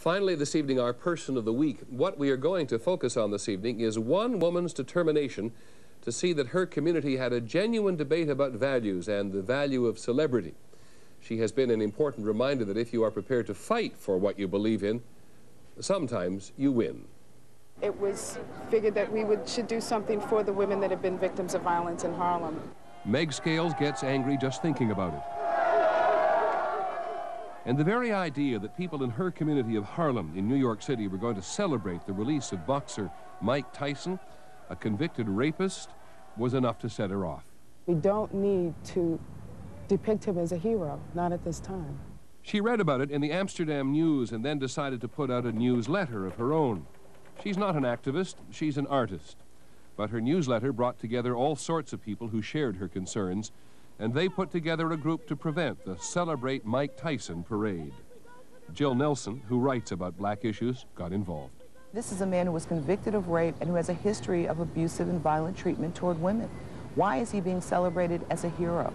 Finally, this evening, our Person of the Week. What we are going to focus on this evening is one woman's determination to see that her community had a genuine debate about values and the value of celebrity. She has been an important reminder that if you are prepared to fight for what you believe in, sometimes you win. It was figured that we should do something for the women that have been victims of violence in Harlem. Meg Scales gets angry just thinking about it. And the very idea that people in her community of Harlem in New York City were going to celebrate the release of boxer Mike Tyson, a convicted rapist, was enough to set her off. We don't need to depict him as a hero, not at this time. She read about it in the Amsterdam News and then decided to put out a newsletter of her own. She's not an activist, she's an artist. But her newsletter brought together all sorts of people who shared her concerns, and they put together a group to prevent the Celebrate Mike Tyson parade. Jill Nelson, who writes about black issues, got involved. This is a man who was convicted of rape and who has a history of abusive and violent treatment toward women. Why is he being celebrated as a hero?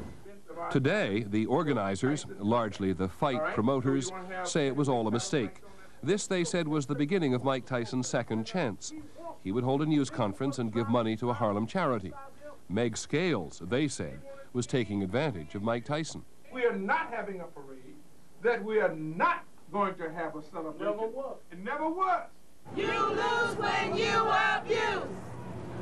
Today, the organizers, largely the fight promoters, say it was all a mistake. This, they said, was the beginning of Mike Tyson's second chance. He would hold a news conference and give money to a Harlem charity. Meg Scales, they said, was taking advantage of Mike Tyson. We are not having a parade, that we are not going to have a celebration. Never was. It never was. You lose when you abuse.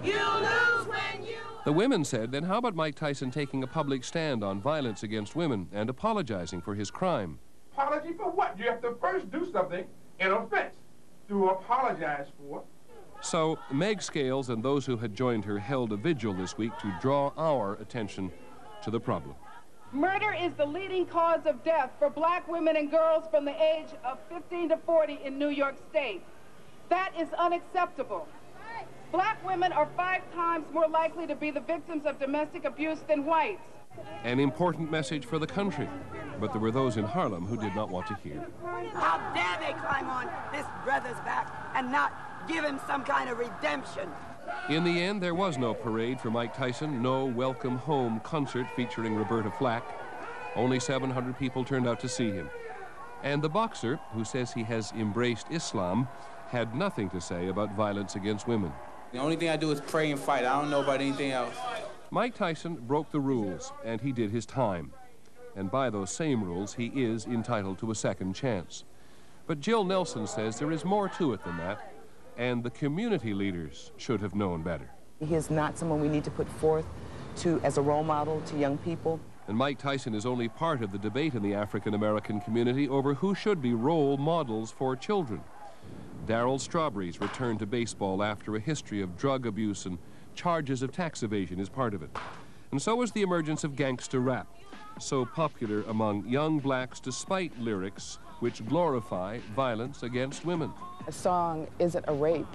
You lose when you... The women said, then how about Mike Tyson taking a public stand on violence against women and apologizing for his crime? Apology for what? You have to first do something in offense to apologize for. So Meg Scales and those who had joined her held a vigil this week to draw our attention to the problem. Murder is the leading cause of death for black women and girls from the age of 15 to 40 in New York State. That is unacceptable. Black women are 5 times more likely to be the victims of domestic abuse than whites. An important message for the country, but there were those in Harlem who did not want to hear. How dare they climb on this brother's back and not give him some kind of redemption? In the end, there was no parade for Mike Tyson, no welcome home concert featuring Roberta Flack. Only 700 people turned out to see him. And the boxer, who says he has embraced Islam, had nothing to say about violence against women. The only thing I do is pray and fight. I don't know about anything else. Mike Tyson broke the rules, and he did his time. And by those same rules, he is entitled to a second chance. But Jill Nelson says there is more to it than that, and the community leaders should have known better. He is not someone we need to put forth as a role model to young people. And Mike Tyson is only part of the debate in the African-American community over who should be role models for children. Darryl Strawberry's return to baseball after a history of drug abuse and charges of tax evasion is part of it. And so is the emergence of gangster rap, so popular among young blacks despite lyrics which glorify violence against women. A song isn't a rape,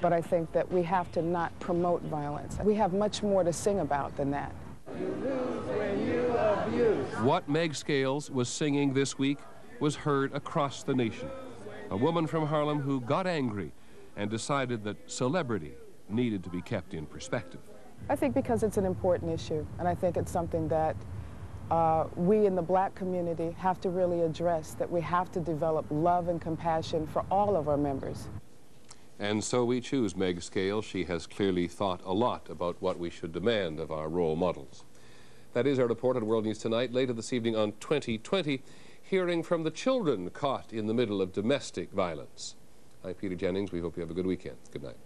but I think that we have to not promote violence. We have much more to sing about than that. You lose when you abuse. What Meg Scales was singing this week was heard across the nation. A woman from Harlem who got angry and decided that celebrity needed to be kept in perspective. I think because it's an important issue, and I think it's something that we in the black community have to really address, that we have to develop love and compassion for all of our members. And so we choose Meg Scales. She has clearly thought a lot about what we should demand of our role models. That is our report on World News Tonight. Later this evening on 2020, hearing from the children caught in the middle of domestic violence. I'm Peter Jennings. We hope you have a good weekend. Good night.